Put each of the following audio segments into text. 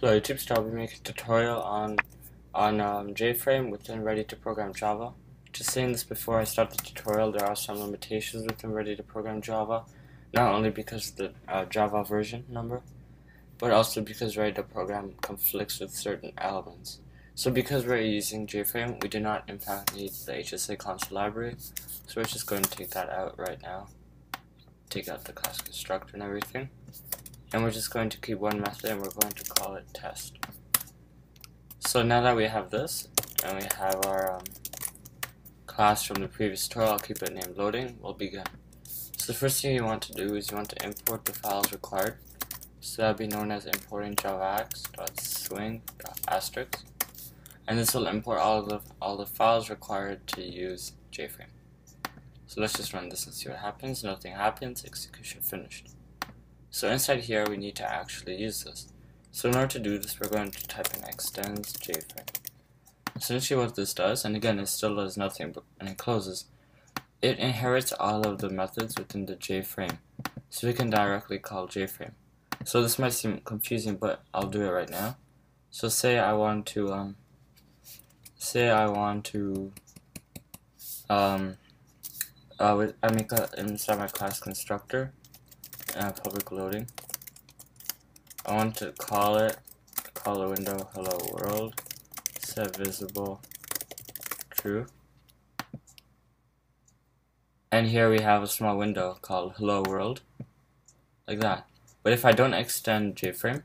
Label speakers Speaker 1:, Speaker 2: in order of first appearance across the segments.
Speaker 1: Hello YouTube, so I'll be making a tutorial on JFrame within Ready to Program Java. Just saying this before I start the tutorial, there are some limitations within Ready to Program Java, not only because of the Java version number, but also because Ready to Program conflicts with certain elements. So because we're using JFrame, we do not in fact need the HSA console library, so we're just going to take that out right now. Take out the class constructor and everything. And we're just going to keep one method and we're going to call it test. So now that we have this, and we have our class from the previous tutorial, I'll keep it named loading, we'll begin. So the first thing you want to do is you want to import the files required. So that will be known as importing javax.swing.asterisk. And this will import all the files required to use JFrame. So let's just run this and see what happens. Nothing happens, execution finished. So inside here we need to actually use this. So in order to do this, we're going to type in extends JFrame. Essentially what this does, and again it still does nothing, but when it closes, it inherits all of the methods within the JFrame. So we can directly call JFrame. So this might seem confusing, but I'll do it right now. So say I want to I make inside my class constructor public loading. I want to call the window hello world, set visible true, and here we have a small window called hello world, like that. But if I don't extend JFrame,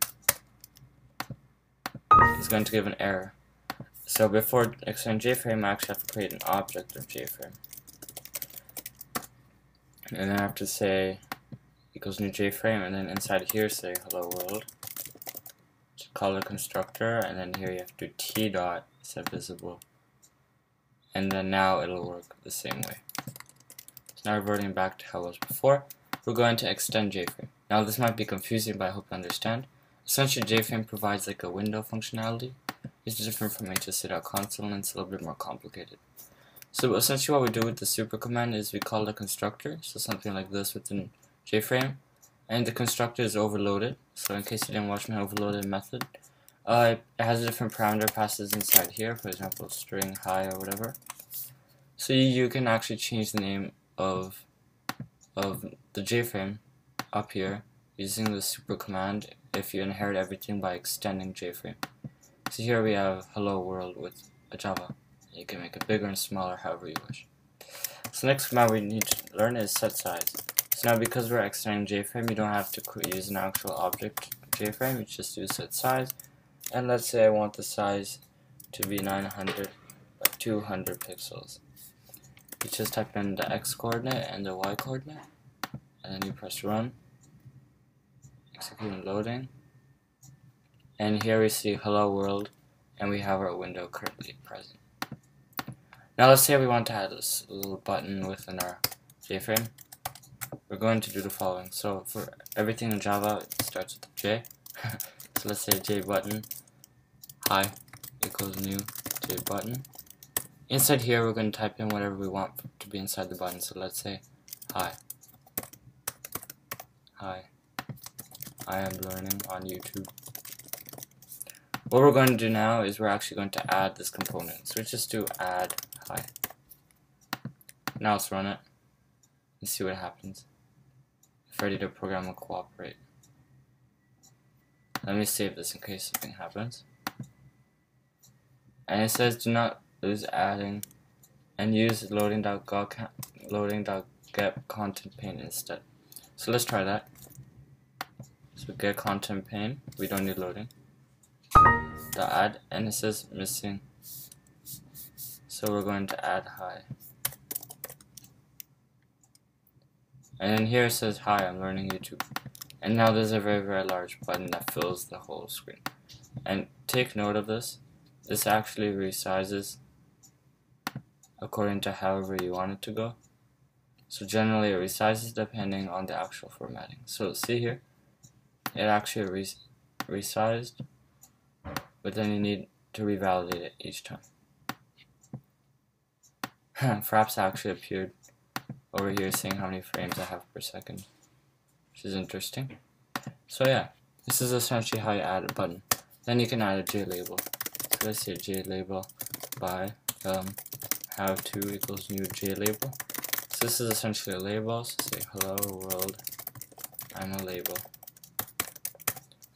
Speaker 1: it's going to give an error. So before extend JFrame, I actually have to create an object of JFrame, and then I have to say equals new JFrame, and then inside here say hello world, to call the constructor, and then here you have to do t dot set visible, and then now it'll work the same way. So now reverting back to how it was before, we're going to extend JFrame. Now this might be confusing, but I hope you understand. Essentially JFrame provides like a window functionality. It's different from HSA.console and it's a little bit more complicated. So essentially what we do with the super command is we call the constructor, so something like this within JFrame, and the constructor is overloaded. So in case you didn't watch my overloaded method, it has a different parameter passes inside here, for example string hi or whatever. So you can actually change the name of the JFrame up here using the super command if you inherit everything by extending JFrame. So here we have hello world with a Java. You can make it bigger and smaller however you wish. So the next command we need to learn is set size. So now because we're extending JFrame, you don't have to use an actual object JFrame, you just do set size. And let's say I want the size to be 900 by 200 pixels. You just type in the X coordinate and the Y coordinate, and then you press run, execute and loading. And here we see hello world, and we have our window currently present. Now let's say we want to add this little button within our JFrame. We're going to do the following. So for everything in Java, it starts with J. So let's say JButton hi equals new JButton. Inside here, we're going to type in whatever we want to be inside the button. So let's say hi. Hi. I am learning on YouTube. What we're going to do now is we're actually going to add this component. So we just do add hi. Now let's run it and see what happens. If Ready to Program will cooperate. Let me save this in case something happens. And it says do not lose adding and use loading.get content pane instead. So let's try that. So get content pane, we don't need loading. .add, and it says missing. So we're going to add hi. And then here it says hi, I'm learning YouTube. And now there's a very, very large button that fills the whole screen. And take note of this. This actually resizes according to however you want it to go. So generally it resizes depending on the actual formatting. So see here, it actually resized, but then you need to revalidate it each time. Fraps actually appeared over here saying how many frames I have per second, which is interesting. So yeah, this is essentially how you add a button. Then you can add a JLabel. So let's say JLabel by how to equals new JLabel. So this is essentially a label. So say hello world, I'm a label.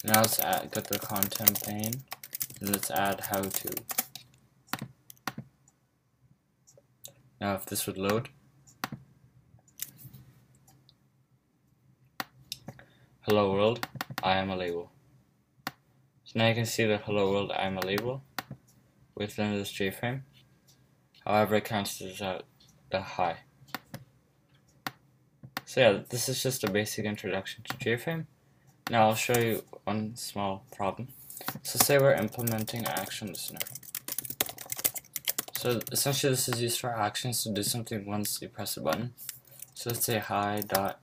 Speaker 1: Now let's get the content pane, and let's add how to. Now if this would load, hello world, I am a label. So now you can see that hello world, I am a label within this JFrame. However, it cancels out the hi. So yeah, this is just a basic introduction to JFrame. Now I'll show you one small problem. So say we're implementing ActionListener. So essentially this is used for actions to do something once you press a button. So let's say hi.add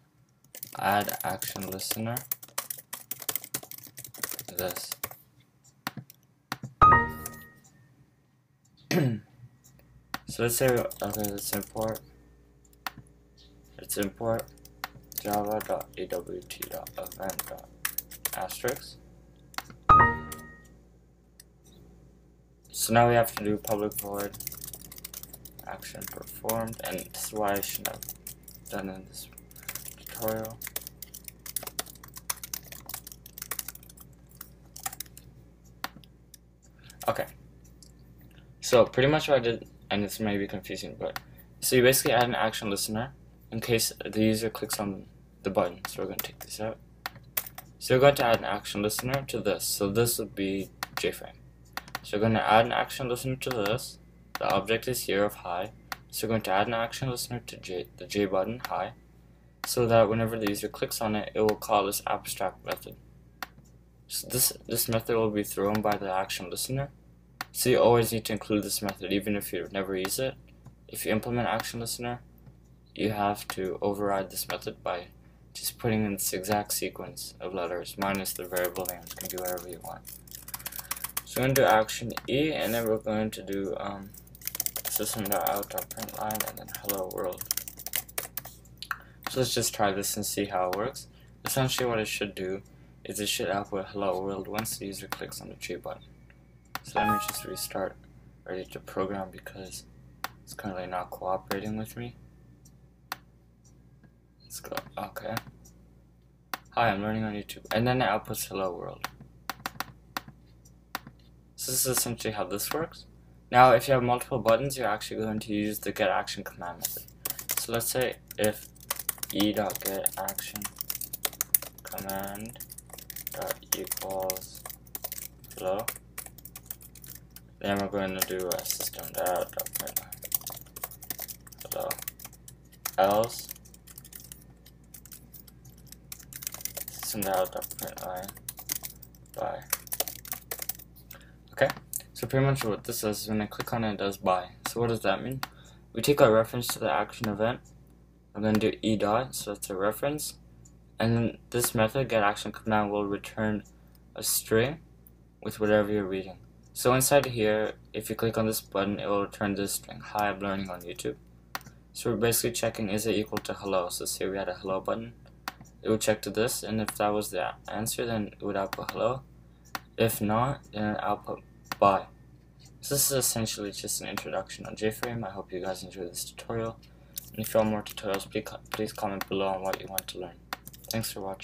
Speaker 1: ActionListener. This. So let's say, okay, let's import java.awt.event.asterisk. So now we have to do public void action performed, and this is why I should have done in this tutorial. Okay, so pretty much what I did, and this may be confusing, but so you basically add an action listener in case the user clicks on the button. So we're going to take this out. So we're going to add an action listener to this. So this would be JFrame. So we're going to add an action listener to this. The object is here of hi. So we're going to add an action listener to the J button hi, so that whenever the user clicks on it, it will call this abstract method. So this method will be thrown by the action listener. So you always need to include this method even if you never use it. If you implement action listener, you have to override this method by just putting in this exact sequence of letters minus the variable names. You can do whatever you want. So we're going to do action E, and then we're going to do system.out.println and then hello world. So let's just try this and see how it works. Essentially what it should do is it should output hello world once the user clicks on the J button. So let me just restart ready to program because it's currently not cooperating with me. Let's go. Okay. Hi, I'm learning on YouTube. And then it outputs hello world. So this is essentially how this works. Now if you have multiple buttons, you're actually going to use the getAction command method. So let's say if e.getAction command equals flow, then we're going to do a system.out.println hello, else system.out.println by. Okay, so pretty much what this does is when I click on it, it does by. So what does that mean? We take our reference to the action event. I'm going to do e dot, so that's a reference, and then this method getAction command will return a string with whatever you're reading. So inside here, if you click on this button, it will return this string, hi, I'm learning on YouTube. So we're basically checking, is it equal to hello? So say we had a hello button, it would check to this, and if that was the answer, then it would output hello. If not, then it output by. So this is essentially just an introduction on JFrame. I hope you guys enjoyed this tutorial. And if you want more tutorials, please comment below on what you want to learn. Thanks for watching.